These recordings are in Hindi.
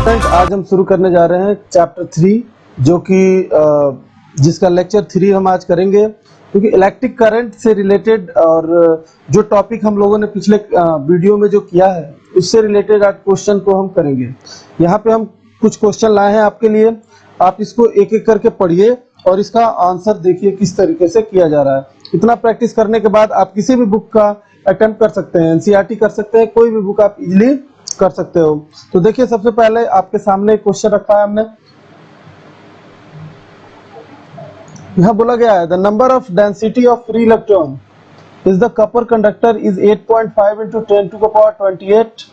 स्टूडेंट आज हम शुरू करने जा रहे हैं चैप्टर 3 जो कि जिसका लेक्चर 3 हम आज करेंगे, क्योंकि इलेक्ट्रिक करंट से रिलेटेड और जो टॉपिक हम लोगों ने पिछले वीडियो में जो किया है उससे रिलेटेड आज क्वेश्चन को हम करेंगे। यहाँ पे हम कुछ क्वेश्चन लाए हैं आपके लिए, आप इसको एक एक करके पढ़िए और इसका आंसर देखिए किस तरीके से किया जा रहा है। इतना प्रैक्टिस करने के बाद आप किसी भी बुक का अटेम्प्ट कर सकते हैं, एनसीईआरटी कर सकते हैं, कोई भी बुक आप इजीली कर सकते हो। तो देखिए सबसे पहले आपके सामने क्वेश्चन रखा है हमने, यहाँ बोला गया है the number of density of free electron is the copper conductor is 8.5 into 10 to the power 28,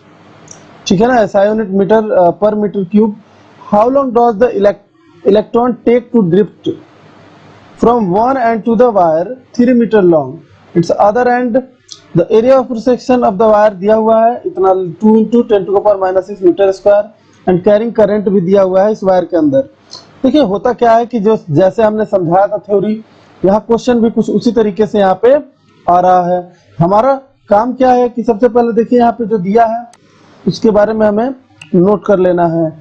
ठीक है ना, SI यूनिट मीटर पर metre cube. How long does the electron take to drift from one end to the wire 3 metre long, its other end the area of section of the wire दिया हुआ है इतना 2 into 10 to the power -6 metre square and carrying current भी दिया हुआ है इस वायर के अंदर। देखिए होता क्या है कि जो जैसे हमने समझाया था थ्योरी, यहाँ क्वेश्चन भी कुछ उसी तरीके से यहाँ पे आ रहा है। हमारा काम क्या है कि सबसे पहले देखिए यहाँ पे जो दिया है उसके बारे में हमें नोट कर लेना है।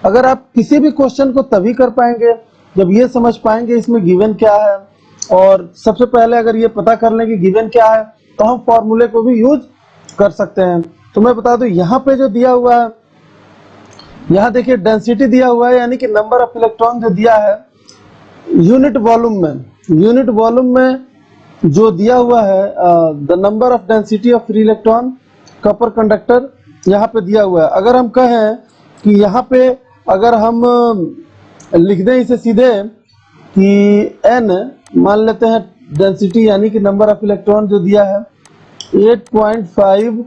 अगर आप किसी भी क्वेश्चन को तभी कर पाएंगे जब ये समझ पाएंगे इसमें गिवन क्या है, और सबसे पहले अगर ये पता कर लें कि गिवन क्या है तो हम फॉर्मूले को भी यूज कर सकते हैं। तो मैं बता दूं यहाँ पे जो दिया हुआ है, यहाँ देखिए डेंसिटी दिया हुआ है, यानी कि नंबर ऑफ इलेक्ट्रॉन जो दिया है यूनिट वॉल्यूम में जो दिया हुआ है the number of density of free electron copper conductor यहाँ पे दिया हुआ है। अगर हम कहें कि यहाँ पे अगर हम लिख दें इसे सीधे कि n मान लेते हैं डेंसिटी यानी कि नंबर ऑफ इलेक्ट्रॉन जो दिया है 8.5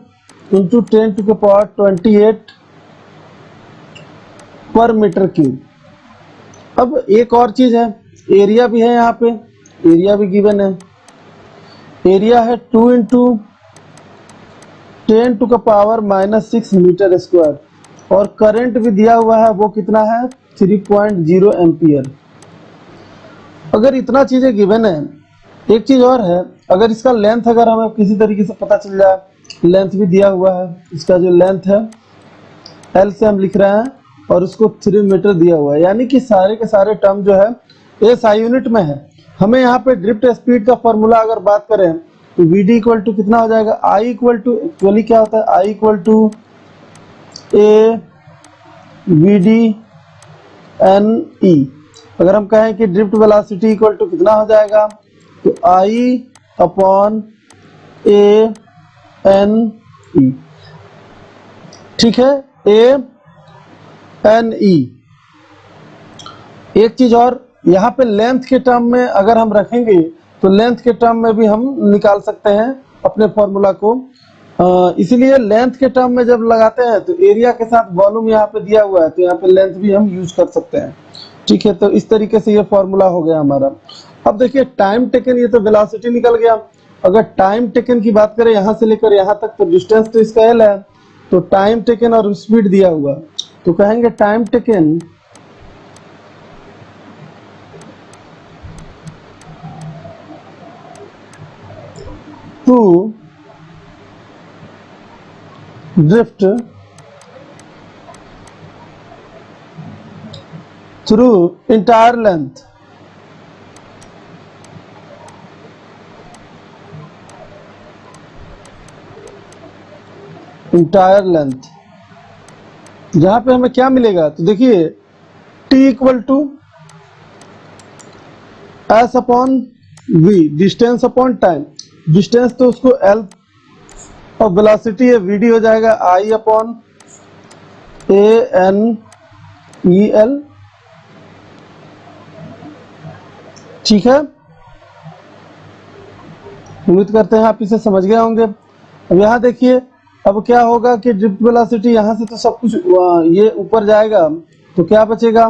into 10 to the power 28 पर मीटर क्यूब। अब एक और चीज है, एरिया भी है, यहाँ पे एरिया भी गिवन है। एरिया है 2 into 10 to the power -6 metre square, और करंट भी दिया हुआ है, वो कितना है 3.0 एम्पियर। अगर इतना चीजें गिवन है, एक चीज और है, अगर इसका लेंथ अगर हमें किसी तरीके से पता चल जाए, लेंथ भी दिया हुआ है, इसका जो लेंथ है L से हम लिख रहे हैं और उसको 3 मीटर दिया हुआ है, यानी कि सारे के सारे टर्म जो है SI यूनिट में है। हमें यहाँ पे ड्रिफ्ट स्पीड का फॉर्मूला अगर बात करें तो VD इक्वल टू कितना हो जाएगा, I इक्वल टू एक्चुअली क्या होता है, I equal to A VD NE। अगर हम कहें कि ड्रिफ्ट वेलोसिटी इक्वल टू कितना हो जाएगा तो I upon A N E, ठीक है, A N E। एक चीज और, यहाँ पे लेंथ के टर्म में अगर हम रखेंगे तो लेंथ के टर्म में भी हम निकाल सकते हैं अपने फॉर्मूला को, इसीलिए लेंथ के टर्म में जब लगाते हैं तो एरिया के साथ वॉल्यूम यहाँ पे दिया हुआ है तो यहाँ पे लेंथ भी हम यूज कर सकते हैं, ठीक है। तो इस तरीके से ये फॉर्मूला हो गया हमारा। अब देखिए टाइम टेकन, ये तो वेलोसिटी निकल गया। अगर टाइम टेकन की बात करें यहाँ से लेकर यहाँ तक, तो डिस्टेंस तो इसका L है, तो टाइम टेकन और स्पीड दिया हुआ, तो कहेंगे time taken to drift through entire length जहां पे हमें क्या मिलेगा, तो देखिए T equal to S upon V, distance upon time. Distance तो उसको L और वेलोसिटी है VD हो जाएगा I अपॉन ANEL, ठीक है। उम्मीद करते हैं आप इसे समझ गए होंगे। अब यहाँ देखिए अब क्या होगा कि ड्रिफ्ट वेलोसिटी यहाँ से तो सब कुछ ये ऊपर जाएगा, तो क्या बचेगा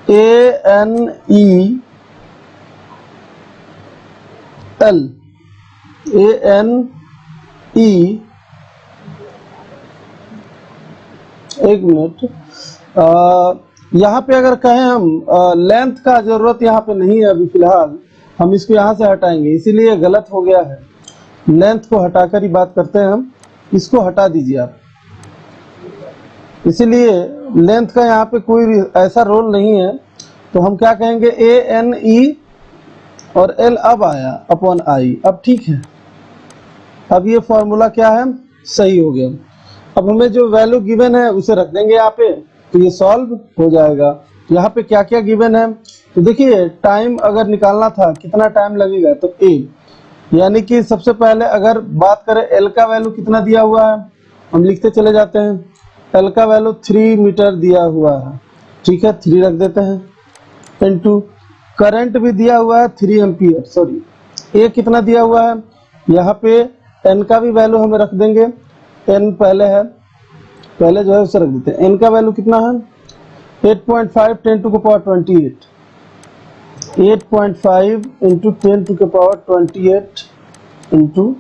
ANEL, एक मिनट, यहाँ पे अगर कहें हम लेंथ का जरूरत यहाँ पे नहीं है अभी फिलहाल, हम इसको यहाँ से हटाएंगे, इसीलिए गलत हो गया है। लेंथ को हटाकर ही बात करते हैं हम, इसको हटा दीजिए आप। इसीलिए लेंथ का यहाँ पे कोई ऐसा रोल नहीं है, तो हम क्या कहेंगे ए एन ई और एल अब आया अपॉन आई। अब ठीक है, अब ये फॉर्मूला क्या है, सही हो गया। अब हमें जो वैल्यू गिवन है उसे रख देंगे यहाँ पे, तो ये सॉल्व हो जाएगा। यहाँ पे क्या क्या गिवन है, तो देखिए टाइम अगर निकालना था कितना टाइम लगेगा, तो ए, यानी कि सबसे पहले अगर बात करें एल का वैल्यू कितना दिया हुआ है, हम लिखते चले जाते हैं। एल का वैल्यू 3 मीटर दिया हुआ है, ठीक है 3 रख देते हैं, इनटू करंट भी दिया हुआ है 3 एम्पियर, सॉरी ए कितना दिया हुआ है, यहाँ पे एन का भी वैल्यू हमें रख देंगे। एन पहले है, पहले जो है उसे रख देते हैं। एन का वैल्यू कितना है 8.5 10 to the power 28, 8.5 into 10 to the power 28 into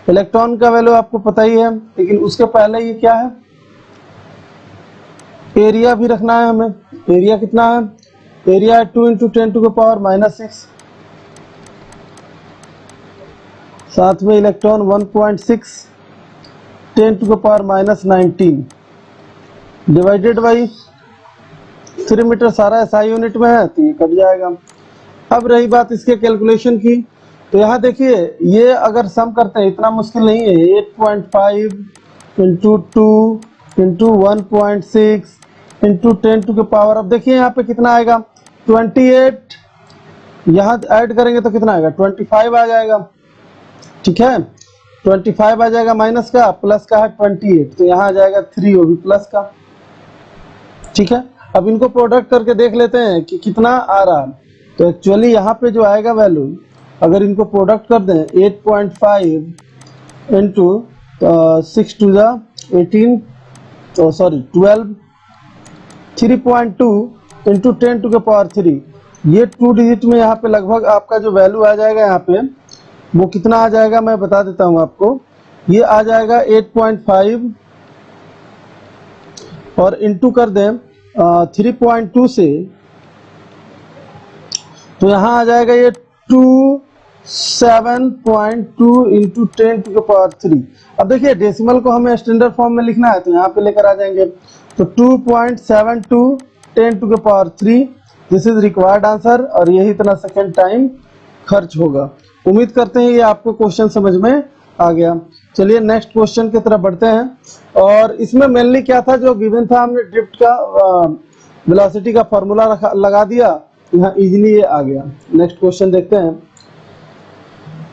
electron का वैल्यू आपको पता ही है, लेकिन उसके पहले ये क्या है, एरिया भी रखना है हमें। एरिया कितना है, एरिया है 2 इंटू 10 टू द पावर -6, साथ में electron 1.6 10 to the power -19 divided by 3 metre, सारा SI यूनिट में है तो ये कट जाएगा। अब रही बात इसके कैलकुलेशन की, तो यहाँ देखिए ये अगर सम करते हैं इतना मुश्किल नहीं है, 8.5 into 2 into 1.6 into 10 to the power, अब देखिए यहाँ पे कितना आएगा 28, यहाँ ऐड करेंगे तो कितना आएगा 25 आ जाएगा, ठीक है 25 आ जाएगा, माइनस का प्लस का है 28, तो यहाँ आ जाएगा 3, वो भी प्लस का, ठीक है। अब इनको प्रोडक्ट करके देख लेते हैं कि कितना आ रहा है, तो एक्चुअली यहाँ पे जो आएगा वैल्यू, अगर इनको प्रोडक्ट कर दें 8.5 इंटू 6 टू द 18, तो sorry 12, 3.2 into 10 to the power 3, ये 2 डिजिट में यहाँ पे लगभग आपका जो वैल्यू आ जाएगा यहाँ पे वो कितना आ जाएगा, मैं बता देता हूँ आपको। ये आ जाएगा 8.5 और इंटू कर दें 3.2 से, तो यहाँ आ जाएगा ये 27.2 इंटू 10 टू द पावर 3। अब देखिए डेसिमल को हमें स्टैंडर्ड फॉर्म में लिखना है, तो यहाँ पे लेकर आ जाएंगे, तो 2.72 10 to the power 3, this is required answer, और यही इतना सेकेंड टाइम खर्च होगा। उम्मीद करते हैं ये आपको क्वेश्चन समझ में आ गया। चलिए नेक्स्ट क्वेश्चन की तरफ बढ़ते हैं, और इसमें मेनली क्या था जो गिवन था, हमने ड्रिफ्ट का वेलोसिटी का फॉर्मूला लगा दिया, यहाँ इजीली ये आ गया। नेक्स्ट क्वेश्चन देखते हैं।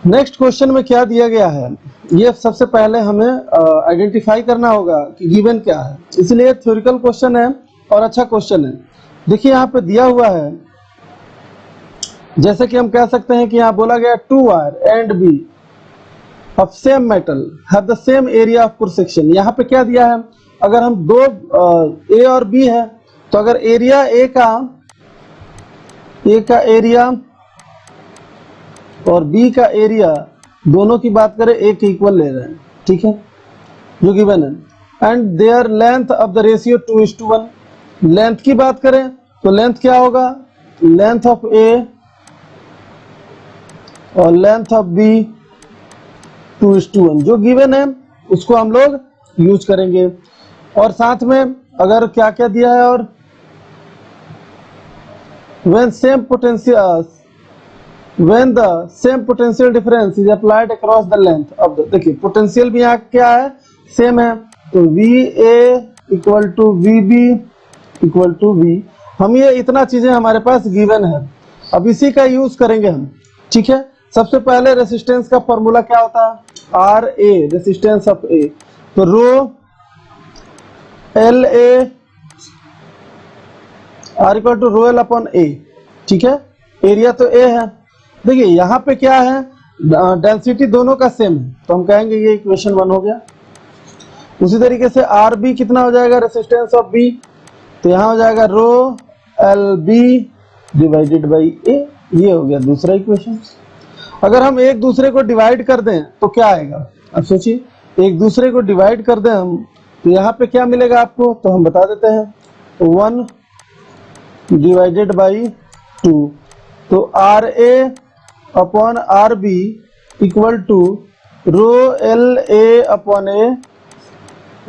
नेक्स्ट क्वेश्चन में क्या दिया गया है, ये सबसे पहले हमें आइडेंटिफाई करना होगा कि गिवन क्या है, इसलिए थ्योरिकल क्वेश्चन है और अच्छा क्वेश्चन है। देखिए यहाँ पे दिया हुआ है, जैसे कि हम कह सकते हैं कि यहाँ बोला गया 2 wire and B of same metal have the same area of cross section. यहाँ पे क्या दिया है, अगर हम दो ए और बी है, तो अगर एरिया ए का एरिया और बी का एरिया दोनों की बात करें ए के इक्वल ले रहे हैं, ठीक है, जो गिवन है, and there length of the ratio 2:1। Length की बात करें तो लेंथ क्या होगा, लेंथ ऑफ ए और लेंथ ऑफ बी 2:1, जो गिवन है उसको हम लोग यूज करेंगे। और साथ में अगर क्या क्या दिया है, और when the same potential difference is applied across the length of the, देखिए पोटेंशियल भी यहाँ क्या है, सेम है, तो VA equal to VB equal to V। हम ये इतना चीजें हमारे पास गिवन है, अब इसी का यूज करेंगे हम, ठीक है। सबसे पहले रेसिस्टेंस का फॉर्मूला क्या होता है, RA, रेसिस्टेंस ऑफ A, तो rho LA R equal to rho L upon A, ठीक है। एरिया तो A है, देखिए यहाँ पे क्या है, डेंसिटी दोनों का सेम है, तो हम कहेंगे ये इक्वेशन 1 हो गया। उसी तरीके से RB कितना हो जाएगा, रेसिस्टेंस ऑफ B, तो यहाँ हो जाएगा रो LB डिवाइडेड बाई A, ये हो गया दूसरा इक्वेशन। अगर हम एक दूसरे को डिवाइड कर दें तो क्या आएगा, अब सोचिए, एक दूसरे को डिवाइड कर दें हम, तो यहाँ पे क्या मिलेगा आपको, तो हम बता देते हैं, 1 डिवाइडेड बाई 2, तो RA upon RB equal to rho LA upon A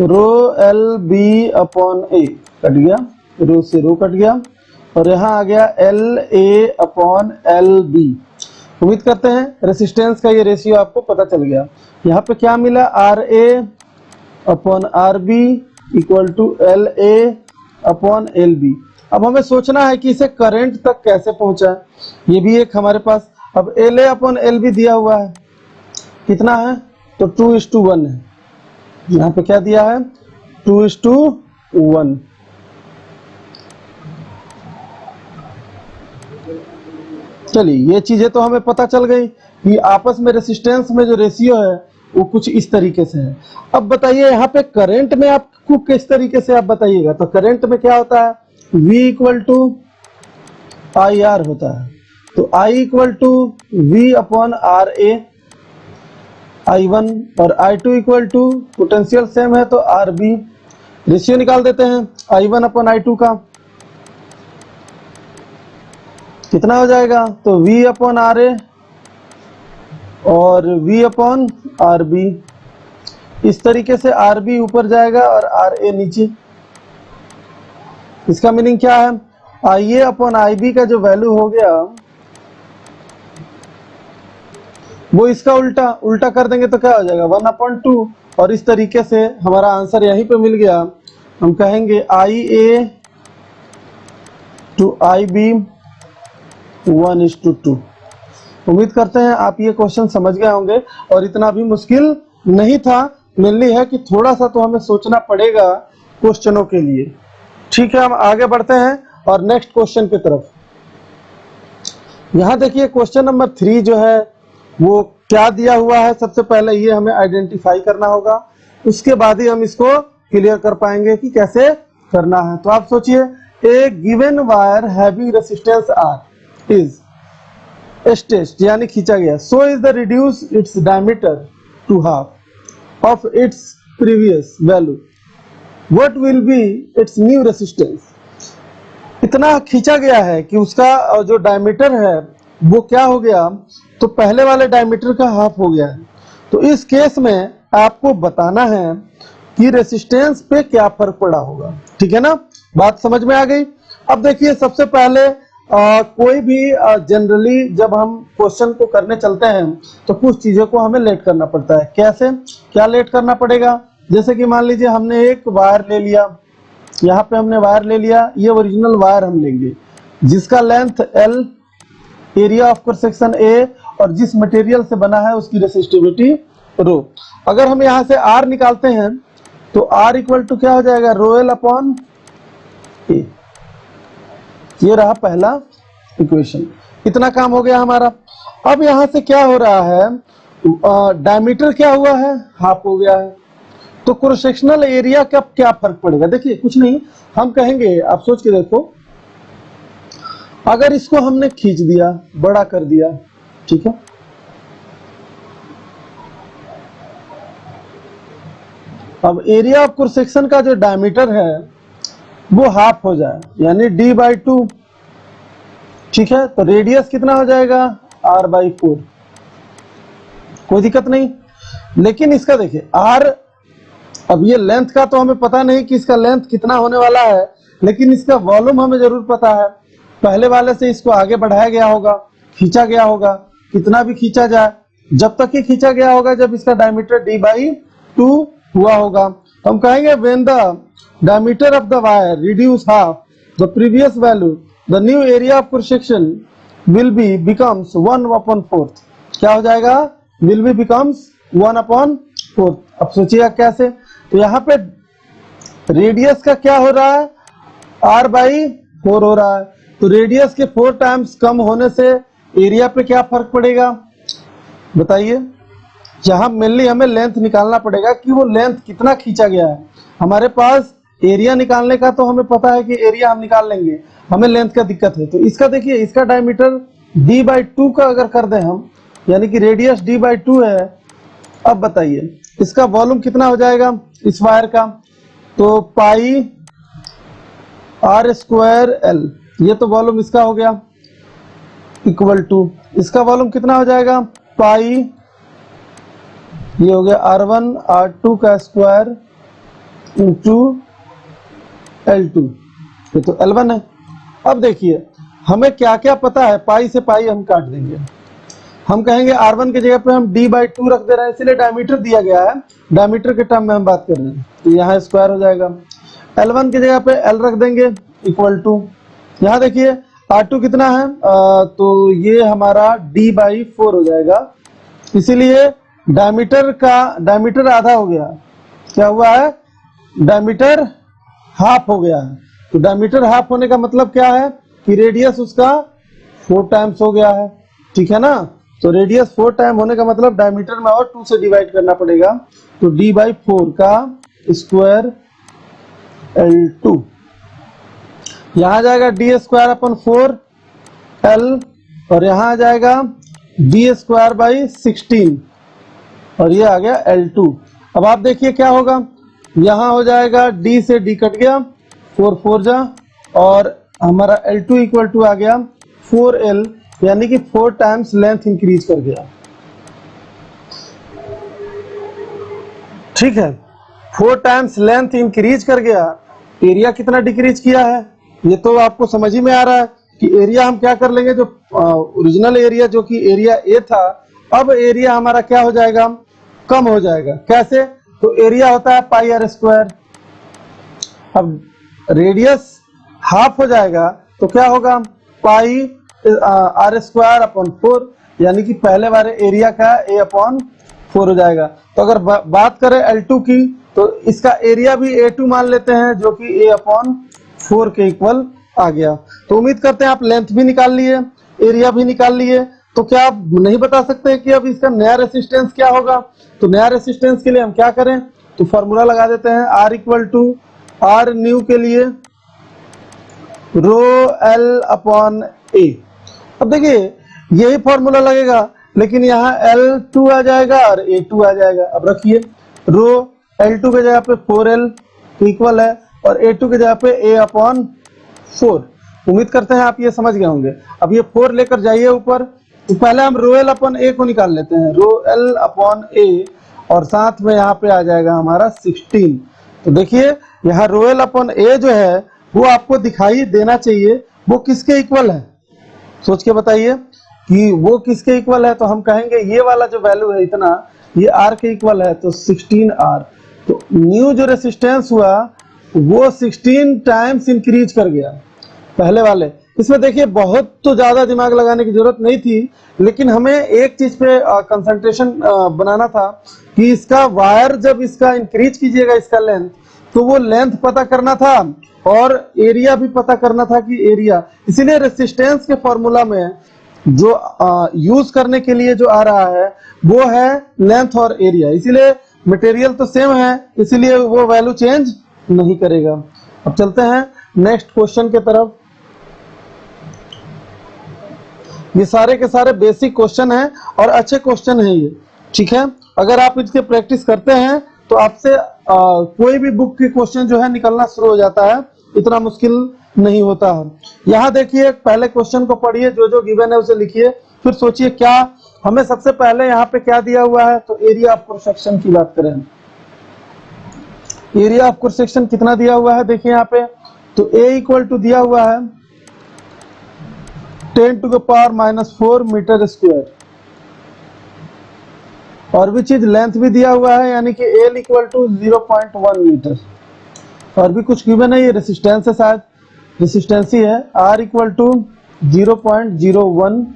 rho L B upon A cut गया, रो से रो कट गया, और यहाँ आ गया L A upon L B. उम्मीद करते हैं रेसिस्टेंस का ये रेशियो आपको पता चल गया। यहाँ पे क्या मिला, R A upon R B equal to L A upon L B. अब हमें सोचना है कि इसे करंट तक कैसे पहुंचा है, ये भी एक हमारे पास। अब L A upon L B दिया हुआ है, कितना है, तो 2:1 है। यहाँ पे क्या दिया है, 2:1। चलिए ये चीजें तो हमें पता चल गई कि आपस में रेसिस्टेंस में जो रेशियो है वो कुछ इस तरीके से है। अब बताइए यहाँ पे करंट में आपको किस तरीके से आप बताइएगा। तो करंट में क्या होता है, V equal to I R होता है। तो I equal to V upon R A I1, और I2 equal to potential same है तो RB। रेशियो निकाल देते हैं I1 अपॉन I2 का, कितना हो जाएगा, तो V अपॉन आर ए और V अपॉन आर बी। इस तरीके से आर बी ऊपर जाएगा और आर ए नीचे। इसका मीनिंग क्या है, आई ए अपॉन आई बी का जो वैल्यू हो गया वो इसका उल्टा उल्टा कर देंगे तो क्या हो जाएगा, 1/2। और इस तरीके से हमारा आंसर यहीं पे मिल गया। हम कहेंगे आई ए टू आई बी 1:2। उम्मीद करते हैं आप ये क्वेश्चन समझ गए होंगे और इतना भी मुश्किल नहीं था। मेनली है कि थोड़ा सा तो हमें सोचना पड़ेगा क्वेश्चनों के लिए। ठीक है, हम आगे बढ़ते हैं और नेक्स्ट क्वेश्चन की तरफ। यहाँ देखिए क्वेश्चन नंबर 3 जो है वो क्या दिया हुआ है, सबसे पहले ये हमें आइडेंटिफाई करना होगा, उसके बाद ही हम इसको क्लियर कर पाएंगे कि कैसे करना है। तो आप सोचिए, a given wire having resistance R is stretched यानी खींचा गया, so is the reduce its diameter to half of its previous value, what will be its new resistance. इतना खींचा गया है कि उसका जो डायमीटर है वो क्या हो गया, तो पहले वाले डायमीटर का हाफ हो गया है। तो इस केस में आपको बताना है कि रेसिस्टेंस पे क्या फर्क पड़ा होगा। ठीक है ना, बात समझ में आ गई। अब देखिए सबसे पहले कोई भी जनरली जब हम क्वेश्चन को करने चलते हैं तो कुछ चीजों को हमें लेट करना पड़ता है। कैसे, क्या लेट करना पड़ेगा, जैसे कि मान लीजिए हमने एक वायर ले लिया, यहाँ पे हमने वायर ले लिया, ये ओरिजिनल वायर हम लेंगे जिसका length L, area of cross section A और जिस मटेरियल से बना है उसकी रेसिस्टिविटी रो। अगर हम यहाँ से R निकालते हैं तो R इक्वल टू क्या हो जाएगा, रो एल अपॉन ए। ये रहा पहला इक्वेशन, इतना काम हो गया हमारा। अब यहाँ से क्या हो रहा है, डायमीटर क्या हुआ है, हाफ हो गया है। तो क्रॉस सेक्शनल एरिया का क्या फर्क पड़ेगा, देखिए कुछ नहीं, हम कहेंगे, आप सोच के देखो, अगर इसको हमने खींच दिया, बड़ा कर दिया, ठीक है, अब एरिया ऑफ क्रॉस सेक्शन का जो डायमीटर है वो हाफ हो जाए यानी d/2। ठीक है, तो रेडियस कितना हो जाएगा, r/4। कोई दिक्कत नहीं। लेकिन इसका देखिए r, अब ये लेंथ का तो हमें पता नहीं कि इसका लेंथ कितना होने वाला है, लेकिन इसका वॉल्यूम हमें जरूर पता है। पहले वाले से इसको आगे बढ़ाया गया होगा, खींचा गया होगा, कितना भी खींचा जाए, जब तक ही खींचा गया होगा जब इसका डायमीटर d/2 हुआ होगा। तो हम कहेंगे when the diameter of the wire reduce half the previous value, the new area of cross section will be becomes 1/4। क्या हो जाएगा, विल बी बिकम्स 1/4। अब सोचिए कैसे, तो यहाँ पे रेडियस का क्या हो रहा है, r/4 हो रहा है। तो रेडियस के 4 टाइम्स कम होने से एरिया पे क्या फर्क पड़ेगा बताइए। जहां मेनली हमें लेंथ निकालना पड़ेगा कि वो लेंथ कितना खींचा गया है। हमारे पास एरिया निकालने का तो हमें पता है कि एरिया हम निकाल लेंगे, हमें लेंथ का दिक्कत है। तो इसका देखिए, इसका डायमीटर d/2 का अगर कर दें हम, यानी कि रेडियस d/2 है। अब बताइए इसका वॉल्यूम कितना हो जाएगा इस वायर का, तो पाई r²L, ये तो वॉल्यूम इसका हो गया, इक्वल टू इसका वॉल्यूम कितना हो जाएगा, पाई, ये हो गया r1 r2 का स्क्वायर इंटू L2, ये तो L1 है। अब देखिए हमें क्या क्या पता है, पाई से पाई हम काट देंगे। हम कहेंगे R1 की जगह पे हम d/2 रख दे रहे हैं, इसलिए डायमीटर दिया गया है, डायमीटर के टर्म में हम बात कर रहे हैं, तो यहाँ स्क्वायर हो जाएगा। L1 की जगह पे L रख देंगे इक्वल टू, यहाँ देखिए R2 कितना है, तो ये हमारा d/4 हो जाएगा, इसीलिए डायमीटर आधा हो गया, क्या हुआ है, डायमीटर हाफ हो गया है। तो डायमीटर हाफ होने का मतलब क्या है कि रेडियस उसका 4 टाइम्स हो गया है, ठीक है ना। तो रेडियस 4 टाइम होने का मतलब डायमीटर में और 2 से डिवाइड करना पड़ेगा, तो d/4 का स्क्वायर L2, यहाँ जाएगा d²/4 L, और यहाँ आ जाएगा d²/16, और ये आ गया L2। अब आप देखिए क्या होगा, यहाँ हो जाएगा d से d कट गया, 4 4 जा, और हमारा L2 इक्वल टू आ गया 4L, यानी कि 4 टाइम्स लेंथ इंक्रीज कर गया, ठीक है। 4 टाइम्स लेंथ इंक्रीज कर गया, एरिया कितना डिक्रीज किया है, ये तो आपको समझ ही में आ रहा है कि एरिया हम क्या कर लेंगे, जो ओरिजिनल एरिया जो कि एरिया ए था, अब एरिया हमारा क्या हो जाएगा, कम हो जाएगा। कैसे, तो एरिया होता है πr², अब रेडियस हाफ हो जाएगा तो क्या होगा, πr²/4, यानी कि पहले वाले एरिया का a/4 हो जाएगा। तो अगर बात करें L2 की, तो इसका एरिया भी A2 मान लेते हैं, जो कि a/4 के इक्वल आ गया। तो उम्मीद करते हैं आप लेंथ भी निकाल लिए, एरिया भी निकाल लिए। तो क्या आप नहीं बता सकते कि अब इसका नया रेसिस्टेंस क्या होगा, तो नया रेसिस्टेंस के लिए हम क्या करें, तो फॉर्मूला लगा देते हैं, R equal to R new के लिए ρL/A। अब देखिए यही फॉर्मूला लगेगा, लेकिन यहाँ L2 आ जाएगा और A2 आ जाएगा। अब रखिए रो L2 के जगह पे 4L इक्वल है, और A2 के जगह पे A/4। उम्मीद करते हैं आप ये समझ गए होंगे। अब ये 4 लेकर जाइए ऊपर, तो पहले हम ρL/A को निकाल लेते हैं, ρL/A, और साथ में यहाँ पे आ जाएगा हमारा 16। तो देखिए यहाँ ρL/A जो है वो आपको दिखाई देना चाहिए, वो किसके इक्वल है, सोच के बताइए कि वो किसके इक्वल है। तो हम कहेंगे ये वाला जो वैल्यू है इतना, ये R के इक्वल है, तो 16R। तो न्यू जो रेसिस्टेंस हुआ वो 16 टाइम्स इंक्रीज कर गया पहले वाले। इसमें देखिए बहुत तो ज्यादा दिमाग लगाने की जरूरत नहीं थी, लेकिन हमें एक चीज पे कंसंट्रेशन बनाना था कि इसका वायर जब इसका इंक्रीज कीजिएगा इसका लेंथ, तो वो लेंथ पता करना था और एरिया भी पता करना था कि एरिया। इसीलिए रेसिस्टेंस के फॉर्मूला में जो यूज करने के लिए जो आ रहा है वो है लेंथ और एरिया, इसीलिए मटेरियल तो सेम है, इसीलिए वो वैल्यू चेंज नहीं करेगा। अब चलते हैं नेक्स्ट क्वेश्चन के तरफ। ये सारे के सारे बेसिक क्वेश्चन हैं और अच्छे क्वेश्चन हैं ये, ठीक है। अगर आप इसके प्रैक्टिस करते हैं तो आपसे कोई भी बुक के क्वेश्चन जो है निकलना शुरू हो जाता है, इतना मुश्किल नहीं होता है। यहाँ देखिए पहले क्वेश्चन को पढ़िए, जो जो गिवन है उसे लिखिए, फिर सोचिए क्या हमें सबसे पहले यहाँ पे क्या दिया हुआ है। तो एरिया ऑफ क्रॉस सेक्शन की बात करें, एरिया ऑफ क्रॉस सेक्शन कितना दिया हुआ है, देखिए यहाँ पे। तो A इक्वल टू दिया हुआ है 10⁻⁻⁴ मीटर स्क्वायर, और भी चीज लेंथ भी दिया हुआ है, यानी कि L इक्वल टू 0.1 मीटर, और भी कुछ गिवन है, ये रेसिस्टेंस है, शायद रेसिस्टेंस ही है। R इक्वल टू 0.01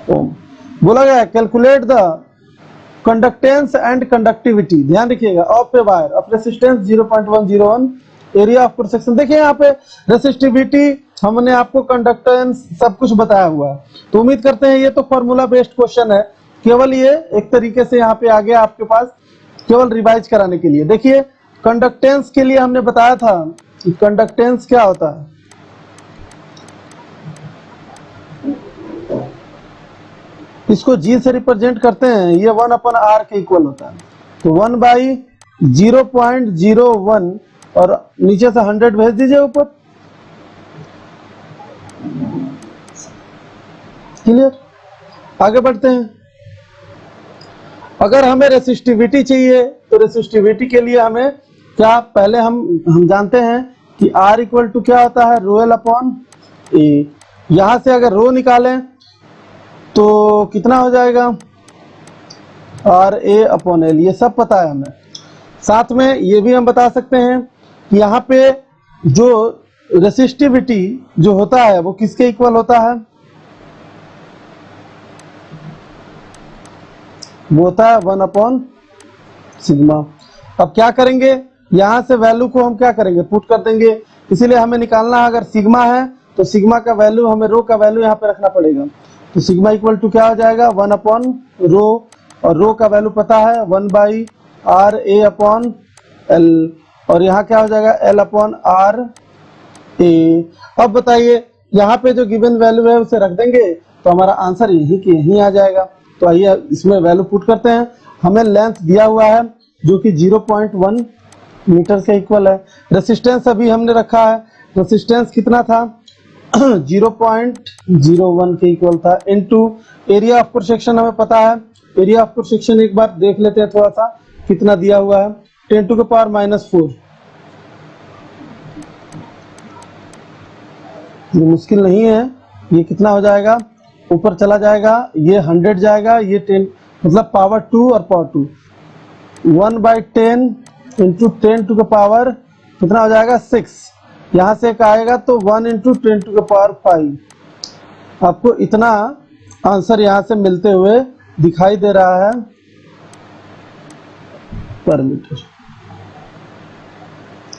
ओम। बोला गया calculate the conductance and conductivity, ध्यान रखिएगा, of a wire of resistance 0.101, area of cross section. देखिए यहाँ पे रेसिस्टिविटी हमने आपको कंडक्टेंस सब कुछ बताया हुआ है। तो उम्मीद करते हैं ये तो फॉर्मूला बेस्ड क्वेश्चन है, केवल ये एक तरीके से यहाँ पे आ गया आपके पास, केवल रिवाइज कराने के लिए। देखिए कंडक्टेंस के लिए हमने बताया था कि कंडक्टेंस क्या होता है, इसको G से रिप्रेजेंट करते हैं, ये 1/R के इक्वल होता है। तो 1/0.01 और नीचे से 100 भेज दीजिए ऊपर, क्लियर। आगे बढ़ते हैं। अगर हमें रेसिस्टिविटी चाहिए तो रेसिस्टिविटी के लिए हमें क्या पहले हम जानते हैं कि R इक्वल टू क्या होता है, रो एल अपॉन ए। यहां से अगर रो निकालें तो कितना हो जाएगा, आर ए अपॉन एल, ये सब पता है हमें। साथ में ये भी हम बता सकते हैं कि यहाँ पे जो रेसिस्टिविटी जो होता है वो किसके इक्वल होता है, वो होता है 1 अपॉन सिग्मा। अब क्या करेंगे, यहां से वैल्यू को हम क्या करेंगे, पुट कर देंगे। इसीलिए हमें निकालना है, अगर सिग्मा है तो सिग्मा का वैल्यू, हमें रो का वैल्यू यहाँ पे रखना पड़ेगा। तो सिग्मा इक्वल टू क्या हो जाएगा, 1 अपॉन रो, और रो का वैल्यू पता है 1 by R A upon L, और यहाँ क्या हो जाएगा एल अपॉन आर ए। अब बताइए यहाँ पे जो गिवन वैल्यू है उसे रख देंगे तो हमारा आंसर यही के यही आ जाएगा। तो आइए इसमें वैल्यू पुट करते हैं। हमें लेंथ दिया हुआ है जो कि 0.1 मीटर से इक्वल है। रेसिस्टेंस अभी हमने रखा है, रेसिस्टेंस कितना था 0.01 के इक्वल था, into area of cross section हमें पता है। एरिया ऑफ क्रॉस सेक्शन एक बार देख लेते हैं थोड़ा सा, कितना दिया हुआ है 10⁻⁻⁴। ये मुश्किल नहीं है, ये कितना हो जाएगा, ऊपर चला जाएगा, ये 100 जाएगा, ये 10 मतलब पावर 2 और पावर 2, 1/10 इंटू 10⁻, कितना हो जाएगा 6। यहाँ से एक आएगा तो 1 इंटू 10⁵। आपको इतना आंसर यहाँ से मिलते हुए दिखाई दे रहा है पर मीटर।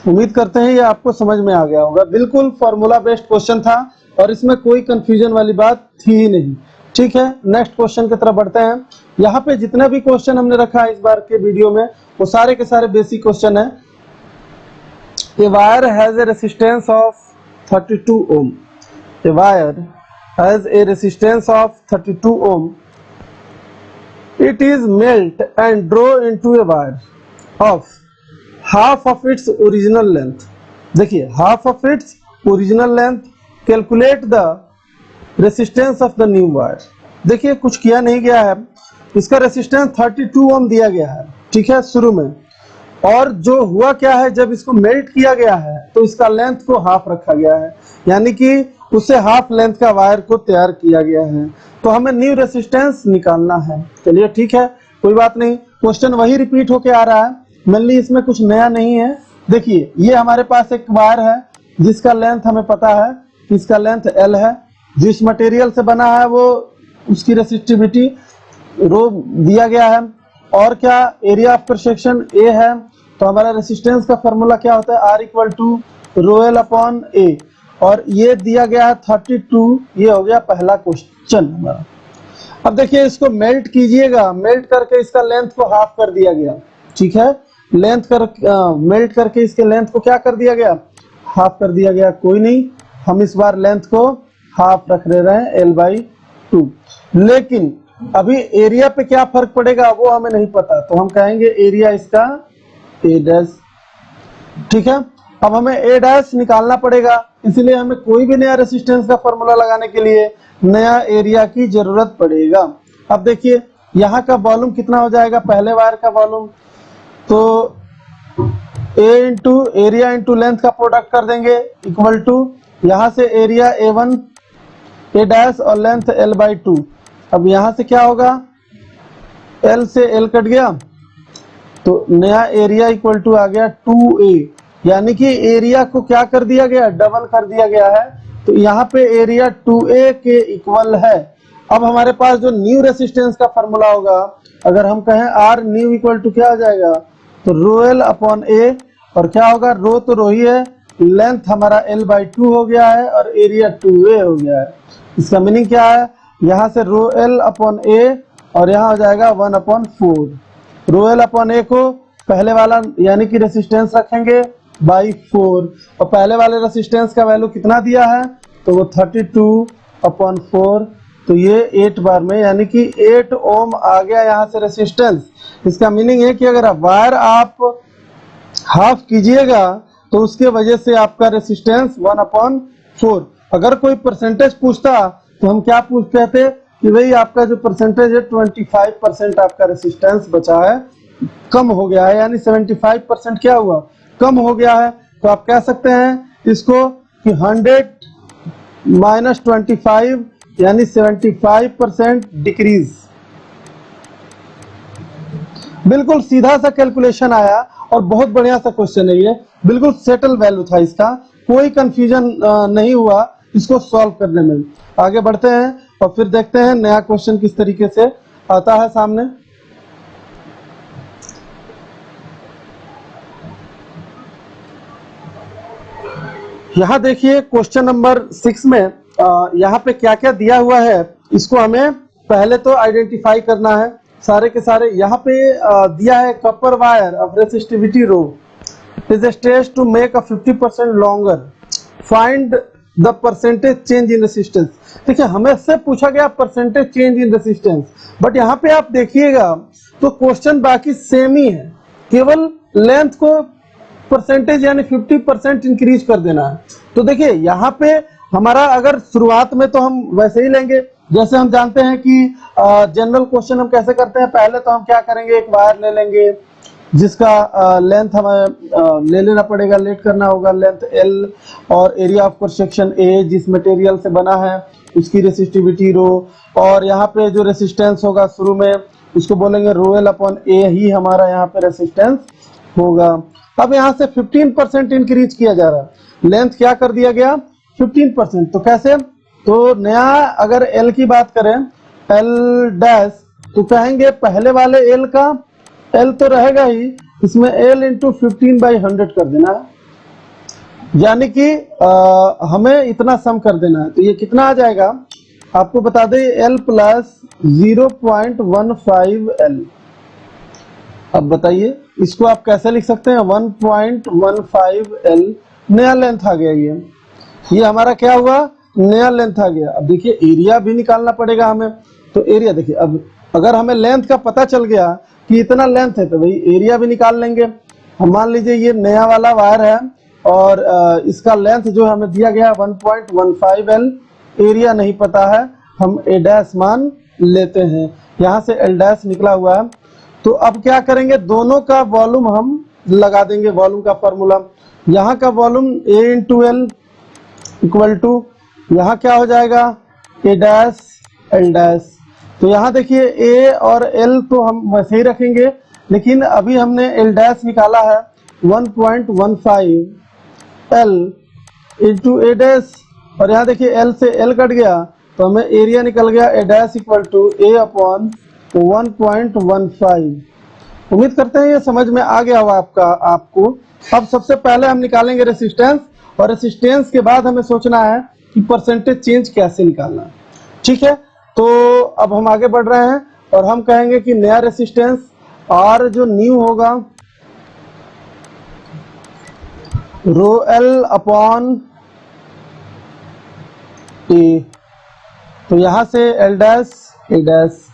उम्मीद करते हैं ये आपको समझ में आ गया होगा। बिल्कुल फॉर्मूला बेस्ड क्वेश्चन था और इसमें कोई कंफ्यूजन वाली बात थी ही नहीं। ठीक है, नेक्स्ट क्वेश्चन की तरफ बढ़ते हैं। यहाँ पे जितने भी क्वेश्चन हमने रखा है इस बार के वीडियो में वो सारे के सारे बेसिक क्वेश्चन है। A wire has a resistance of 32 ohm. A wire has a resistance of 32 ohm. It is melt and draw into a wire of half of its original length. देखिए half of its original length. Calculate the resistance of the new wire. देखिए कुछ किया नहीं गया है, इसका रेसिस्टेंस 32 ओम दिया गया है, ठीक है शुरू में। और जो हुआ क्या है, जब इसको मेल्ट किया गया है तो इसका लेंथ को हाफ रखा गया है, यानी कि उससे हाफ लेंथ का वायर को तैयार किया गया है। तो हमें न्यू रेसिस्टेंस निकालना है। चलिए ठीक है, कोई बात नहीं, क्वेश्चन वही रिपीट होके आ रहा है, मेनली इसमें कुछ नया नहीं है। देखिए ये हमारे पास एक वायर है जिसका लेंथ हमें पता है, इसका लेंथ L है। जिस मटेरियल से बना है वो उसकी रेसिस्टिविटी रो दिया गया है, और क्या area of cross section A है। तो हमारा रेसिस्टेंस का फॉर्मूला क्या होता है, R equal to rho L upon A, और ये दिया गया है 32। ये हो गया पहला क्वेश्चन हमारा। अब देखिए इसको मेल्ट कीजिएगा, मेल्ट करके इसका लेंथ को हाफ कर दिया गया, ठीक है। लेंथ मेल्ट करके इसके लेंथ को क्या कर दिया गया, हाफ कर दिया गया। कोई नहीं, हम इस बार लेंथ को हाफ रख ले रहे हैं L/2। लेकिन अभी एरिया पे क्या फर्क पड़ेगा वो हमें नहीं पता, तो हम कहेंगे एरिया इसका A', ठीक है। अब हमें A' निकालना पड़ेगा, इसलिए हमें कोई भी नया रेसिस्टेंस का फॉर्मूला लगाने के लिए नया एरिया की जरूरत पड़ेगा। अब देखिए यहाँ का वॉल्यूम कितना हो जाएगा, पहले वायर का वॉल्यूम, तो A into area into length का प्रोडक्ट कर देंगे इक्वल टू, यहाँ से एरिया A1 A' और लेंथ L/2। अब यहाँ से क्या होगा, L से L कट गया तो नया एरिया इक्वल टू आ गया 2A, यानी कि एरिया को क्या कर दिया गया, डबल कर दिया गया है। तो यहाँ पे एरिया 2A के इक्वल है। अब हमारे पास जो न्यू रेसिस्टेंस का फॉर्मूला होगा, अगर हम कहें R न्यू इक्वल टू क्या हो जाएगा, तो रो एल अपॉन ए, और क्या होगा, रो तो रो ही है, लेंथ हमारा L/2 हो गया है और एरिया 2A हो गया है। इसका मीनिंग क्या है, यहाँ से रो एल अपॉन ए और यहाँ हो जाएगा 1/4। रो एल अपॉन ए को पहले वाला यानी कि रेसिस्टेंस रखेंगे बाई 4, और पहले वाले रेसिस्टेंस का वैल्यू कितना दिया है, तो वो 32/4। तो ये 8 बार में यानी कि 8 ओम आ गया यहाँ से रेसिस्टेंस। इसका मीनिंग है कि अगर आप वायर आप हाफ कीजिएगा तो उसके वजह से आपका रेसिस्टेंस 1/4। अगर कोई परसेंटेज पूछता तो हम क्या पूछते थे कि भाई आपका जो परसेंटेज है 25% आपका रेसिस्टेंस बचा है, कम हो गया है, यानी 75% क्या हुआ, कम हो गया है, तो आप कह सकते हैं इसको कि 100 माइनस 25 यानी 75% डिक्रीज। बिल्कुल सीधा सा कैलकुलेशन आया और बहुत बढ़िया सा क्वेश्चन है ये, बिल्कुल सेटल वैल्यू था इसका, कोई कंफ्यूजन नहीं हुआ इसको सॉल्व करने में। आगे बढ़ते हैं और फिर देखते हैं नया क्वेश्चन किस तरीके से आता है सामने। यहाँ देखिए क्वेश्चन नंबर 6 में यहाँ पे क्या क्या दिया हुआ है इसको हमें पहले तो आइडेंटिफाई करना है सारे के सारे। यहाँ पे दिया है copper wire of resistivity rho is stretched to make a 50% longer, find the percentage change in resistance. देखिए हमें से पूछा गया percentage change in resistance, but यहाँ पे आप देखिएगा तो क्वेश्चन बाकी सेम ही है, केवल लेंथ को परसेंटेज यानी 50% इंक्रीज कर देना है। तो देखिए यहाँ पे हमारा अगर शुरुआत में तो हम वैसे ही लेंगे जैसे हम जानते हैं कि जनरल क्वेश्चन हम कैसे करते हैं, पहले तो हम क्या करेंगे, एक वायर ले लेंगे जिसका लेंथ हमें ले लेना पड़ेगा, लेट करना होगा लेंथ L और area of cross section A जिस मटेरियल से बना है उसकी रेसिस्टिविटी रो, और यहाँ पे जो रेसिस्टेंस होगा शुरू में उसको बोलेंगे रो L अपॉन A ही हमारा यहाँ पे रेसिस्टेंस होगा। अब यहाँ से 15% इंक्रीज किया जा रहा है, लेंथ क्या कर दिया गया 15%। तो कैसे, तो नया अगर L की बात करें L डैश, तो कहेंगे पहले वाले L का L तो रहेगा ही, इसमें L इंटू 15/100 कर देना है, यानी कि हमें इतना सम कर देना है। तो ये कितना आ जाएगा आपको बता दें, L प्लस 0.15 L। अब बताइए इसको आप कैसे लिख सकते हैं, 1.15 L नया लेंथ आ गया, ये हमारा क्या हुआ, नया लेंथ आ गया। अब देखिए एरिया भी निकालना पड़ेगा हमें, तो एरिया देखिए अब अगर हमें लेंथ का पता चल गया कि इतना लेंथ है तो भाई एरिया भी निकाल लेंगे। हम मान लीजिए ये नया वाला वायर है और इसका लेंथ जो हमें दिया गया 1.15 L, एरिया नहीं पता है, हम A डैश मान लेते हैं, यहाँ से L डैश निकला हुआ है। तो अब क्या करेंगे, दोनों का वॉल्यूम हम लगा देंगे, वॉल्यूम का फॉर्मूला, यहाँ का volume A into L equal to यहाँ क्या हो जाएगा A डैश L डैश। तो यहाँ देखिए A और L तो हम वैसे ही रखेंगे, लेकिन अभी हमने L डैश निकाला है 1.15 L इंटू A डैश, और यहाँ देखिए L से L कट गया तो हमें एरिया निकल गया A dash equal to A upon 1.15। उम्मीद करते हैं ये समझ में आ गया होगा आपको। अब सबसे पहले हम निकालेंगे रेसिस्टेंस, और रेसिस्टेंस के बाद हमें सोचना है कि परसेंटेज चेंज कैसे निकालना है, ठीक है। तो अब हम आगे बढ़ रहे हैं और हम कहेंगे कि नया रेसिस्टेंस R जो न्यू होगा रो L अपॉन A। तो यहाँ से L dash A dash,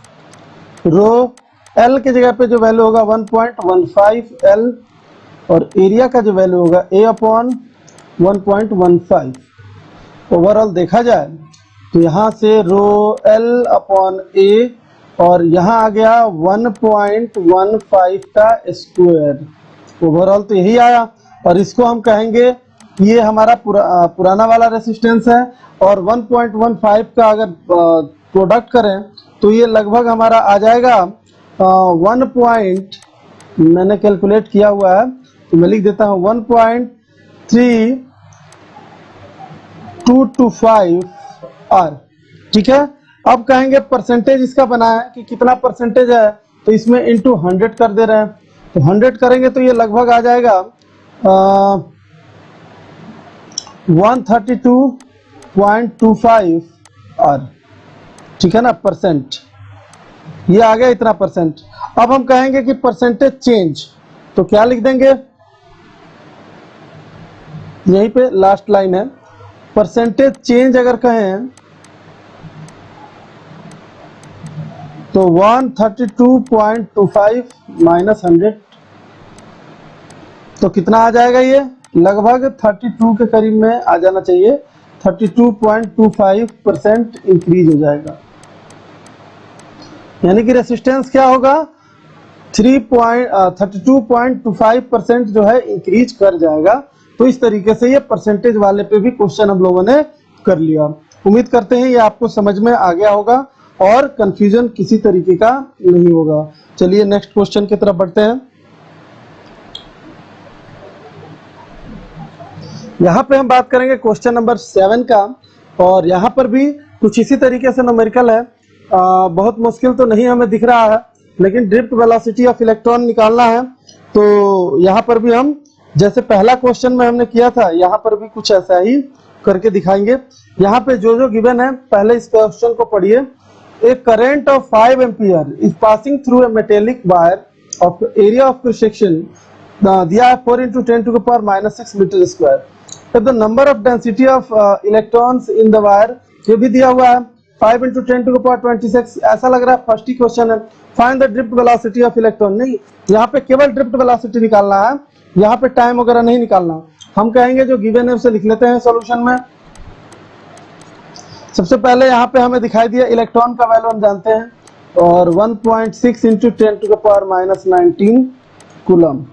rho L के जगह पे जो वैल्यू होगा 1.15 L, और एरिया का जो वैल्यू होगा A अपॉन 1.15। ओवरऑल देखा जाए तो यहाँ से रो L अपॉन A और यहाँ आ गया 1.15 का स्क्वायर, ओवरऑल तो यही आया। और इसको हम कहेंगे ये हमारा पुराना वाला रेसिस्टेंस है, और 1.15 का अगर प्रोडक्ट करें तो ये लगभग हमारा आ जाएगा मैंने कैलकुलेट किया हुआ है तो मैं लिख देता हूँ 1.3225 R, ठीक है। अब कहेंगे परसेंटेज इसका बना है कि कितना परसेंटेज है, तो इसमें इंटू 100 कर दे रहे हैं, तो 100 करेंगे तो ये लगभग आ जाएगा 132.25 R, ठीक है ना, परसेंट, ये आ गया इतना परसेंट। अब हम कहेंगे कि परसेंटेज चेंज, तो क्या लिख देंगे, यहीं पे लास्ट लाइन है, परसेंटेज चेंज अगर कहें तो 132.25 माइनस 100, तो कितना आ जाएगा, ये लगभग 32 के करीब में आ जाना चाहिए, 32.25% इंक्रीज हो जाएगा। यानी कि रेसिस्टेंस क्या होगा 32.25% जो है इंक्रीज कर जाएगा। तो इस तरीके से ये परसेंटेज वाले पे भी क्वेश्चन हम लोगों ने कर लिया। उम्मीद करते हैं ये आपको समझ में आ गया होगा और कंफ्यूजन किसी तरीके का नहीं होगा। चलिए नेक्स्ट क्वेश्चन की तरफ बढ़ते हैं। यहाँ पे हम बात करेंगे क्वेश्चन नंबर 7 का, और यहाँ पर भी कुछ इसी तरीके से न्यूमेरिकल है। बहुत मुश्किल तो नहीं हमें दिख रहा है, लेकिन ड्रिफ्ट वेलोसिटी ऑफ इलेक्ट्रॉन निकालना है। तो यहाँ पर भी हम जैसे पहला क्वेश्चन में हमने किया था, यहाँ पर भी कुछ ऐसा ही करके दिखाएंगे। यहाँ पे जो जो गिवन है, पहले इस क्वेश्चन को पढ़िए। A current of 5 ampere is passing through a metallic wire of area of cross section दिया है 4 × 10⁻⁻6 metre square. If the number of density of electrons in the wire, ये भी दिया हुआ है 5 × 10⁻26। ऐसा लग रहा है फर्स्ट ही क्वेश्चन है। Find the drift velocity of electron, नहीं, यहाँ पे केवल ड्रिफ्ट वेलोसिटी निकालना है, यहाँ पे टाइम वगैरह नहीं निकालना। हम कहेंगे जो गिवन है उसे लिख लेते हैं सॉल्यूशन में। सबसे पहले यहाँ पे हमें दिखाई दिया इलेक्ट्रॉन का वैल्यू हम जानते हैं, और 1.6 × 10⁻⁻19 कूलम।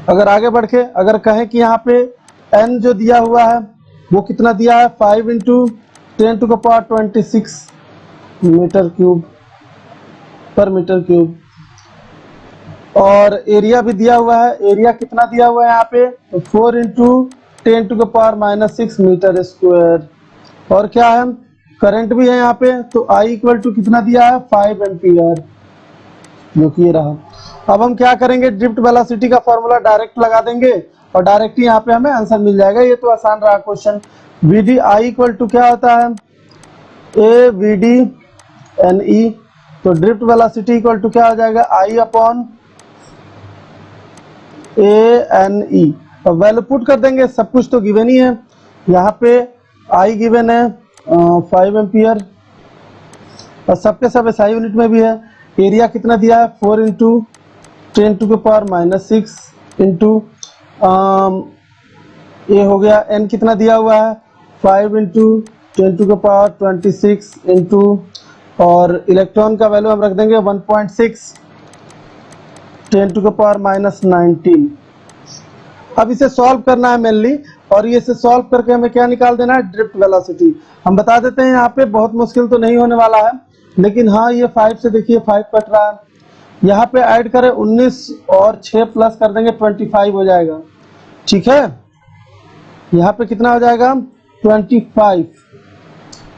अगर आगे बढ़ के अगर कहें कि यहाँ पे n जो दिया हुआ है वो कितना दिया है, 5 × 10⁻26 मीटर क्यूब पर मीटर क्यूब। और एरिया भी दिया हुआ है, एरिया कितना दिया हुआ है यहाँ पे, तो 4 × 10⁻⁻6 मीटर स्क्वायर। और क्या है, करंट भी है यहाँ पे, तो I = कितना दिया है, 5 एम्पियर, जो कि ये रहा। अब हम क्या करेंगे, ड्रिफ्ट वेलोसिटी का फॉर्मूला डायरेक्ट लगा देंगे और डायरेक्ट ही यहाँ पे हमें आंसर मिल जाएगा। ये तो आसान रहा क्वेश्चन। VD I = क्या होता है, AVD NE। तो ड्रिफ्ट वेलोसिटी = क्या हो जाएगा, I/ANE। और वैल्यू पुट कर देंगे, सब कुछ तो गिवन ही है। यहाँ पे I गिवन है 5 एम्पियर, और सबके सब SI यूनिट में भी है। एरिया कितना दिया है, 4 × 10⁻⁻6 इंटू ये हो गया, n कितना दिया हुआ है, 5 × 10⁻26 इंटू, और इलेक्ट्रॉन का वैल्यू हम रख देंगे 1.6 10⁻⁻19। अब इसे सॉल्व करना है मेनली, और ये इसे सॉल्व करके हमें क्या निकाल देना है, ड्रिफ्ट वेलोसिटी। हम बता देते हैं यहाँ पे बहुत मुश्किल तो नहीं होने वाला है, लेकिन हाँ ये 5 से देखिए 5 कट रहा है। यहाँ पे ऐड करें 19 और 6 प्लस कर देंगे 25 हो जाएगा, ठीक है। यहाँ पे कितना हो जाएगा, 25।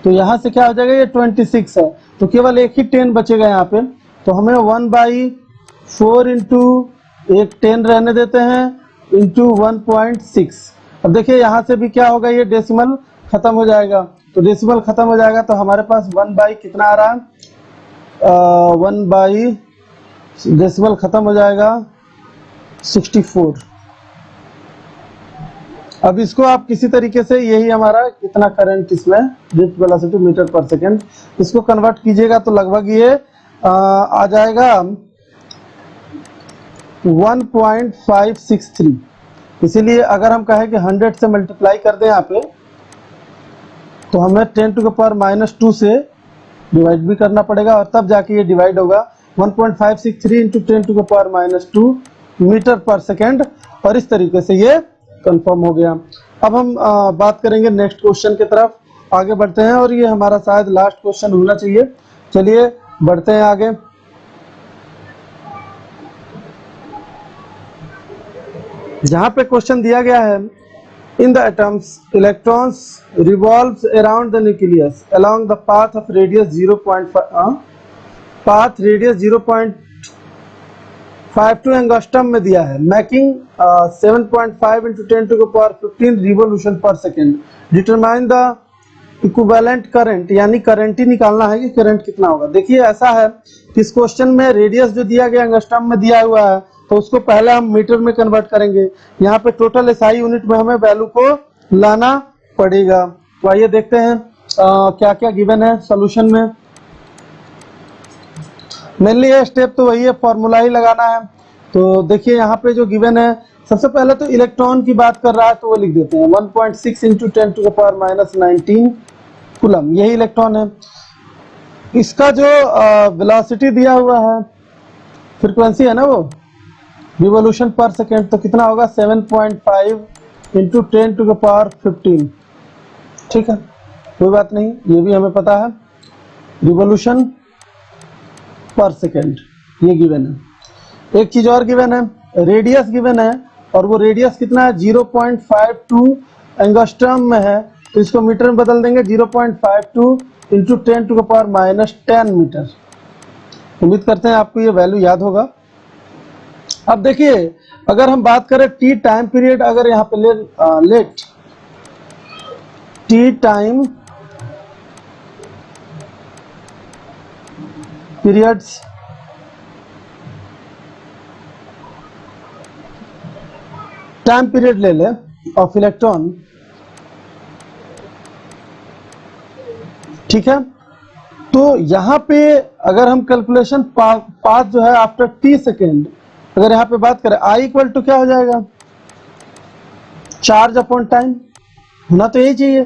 तो यहाँ से क्या हो जाएगा, ये 26 है, तो केवल एक ही 10 बचेगा यहाँ पे। तो हमें 1/4 इंटू एक 10 रहने देते हैं इंटू 1.6। अब देखिए यहाँ से भी क्या होगा, ये डेसिमल खत्म हो जाएगा। तो डेसिमल खत्म हो जाएगा तो हमारे पास 1/ कितना आ रहा है, 1/ डेसिमल खत्म हो जाएगा 64। अब इसको आप किसी तरीके से, यही हमारा कितना करंट इसमें, ड्रिफ्ट वेलोसिटी मीटर पर सेकेंड, इसको कन्वर्ट कीजिएगा तो लगभग ये आ जाएगा 1.563। इसीलिए अगर हम कहें कि 100 से मल्टीप्लाई कर दें यहाँ पे, तो हमें 10⁻⁻2 से डिवाइड भी करना पड़ेगा, और तब जाके ये डिवाइड होगा। 1.563 × 10⁻⁻2 मीटर पर सेकेंड, और इस तरीके से ये कंफर्म हो गया। अब हम बात करेंगे नेक्स्ट क्वेश्चन की तरफ, आगे बढ़ते हैं, और ये हमारा शायद लास्ट क्वेश्चन होना चाहिए। चलिए बढ़ते हैं आगे। जहां पे क्वेश्चन दिया गया है, in the atoms electrons revolves around the nucleus along the path of radius 0.52 angstrom में दिया है, making 7.5 × 10⁻15 revolution per second. Determine the equivalent current, यानी करंट ही निकालना है कि करंट कितना होगा। देखिए ऐसा है कि इस क्वेश्चन में रेडियस जो दिया गया एंगस्ट्रम में दिया हुआ है, तो उसको पहले हम मीटर में कन्वर्ट करेंगे। यहाँ पे टोटल SI यूनिट में हमें वैल्यू को लाना पड़ेगा। तो आइए देखते हैं क्या क्या गिवन है सॉल्यूशन में। मेनली ये स्टेप तो वही है, फॉर्मूला ही लगाना है। तो देखिए यहाँ पे जो गिवन है, सबसे पहले तो इलेक्ट्रॉन की बात कर रहा है, तो वो लिख देते हैं 1.6 × 10⁻⁻19 कूलम, यही इलेक्ट्रॉन है। इसका जो वेलोसिटी दिया हुआ है, फ्रीक्वेंसी है ना वो, रिवॉल्यूशन पर सेकेंड, तो कितना होगा 7.5 इंटू 10⁻15। ठीक है, कोई बात नहीं, ये भी हमें पता है, रिवॉल्यूशन पर सेकेंड ये गिवन है। एक चीज और गिवन है, रेडियस गिवन है, और वो रेडियस कितना है 0.52 एंगस्ट्रम में है, तो इसको मीटर में बदल देंगे, 0.52 इंटू 10⁻−10 मीटर। उम्मीद करते हैं आपको ये वैल्यू याद होगा। अब देखिए, अगर हम बात करें टी टाइम पीरियड, अगर यहाँ पे let T time periods time period ले ले ऑफ इलेक्ट्रॉन, ठीक है, तो यहाँ पे अगर हम कैलकुलेशन पाथ जो है आफ्टर टी सेकेंड, अगर यहाँ पे बात करें आई इक्वल टू क्या हो जाएगा, चार्ज अपॉन टाइम, होना तो यही चाहिए।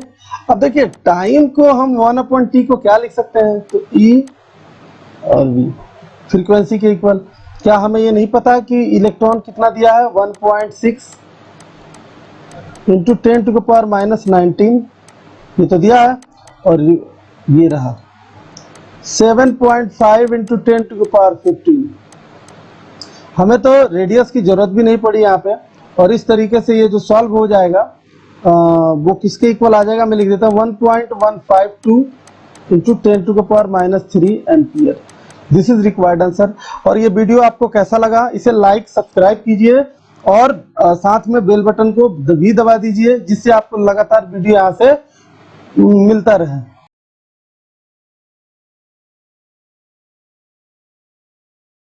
अब देखिए टाइम को हम 1/t को क्या लिख सकते हैं, तो ई और वी फ्रीक्वेंसी के इक्वल। क्या हमें ये नहीं पता कि इलेक्ट्रॉन कितना दिया है, 1.6 इंटू 10⁻−19, ये तो दिया है, और ये रहा 7.5 इंटू 10⁻15। हमें तो रेडियस की जरूरत भी नहीं पड़ी यहाँ पे, और इस तरीके से ये जो सॉल्व हो जाएगा वो किसके इक्वल आ जाएगा, मैं लिख देता हूँ 1.152 into 10⁻³ ampere. This is required answer. और ये वीडियो आपको कैसा लगा, इसे लाइक सब्सक्राइब कीजिए, और साथ में बेल बटन को भी दबा दीजिए, जिससे आपको लगातार वीडियो यहाँ से मिलता रहे।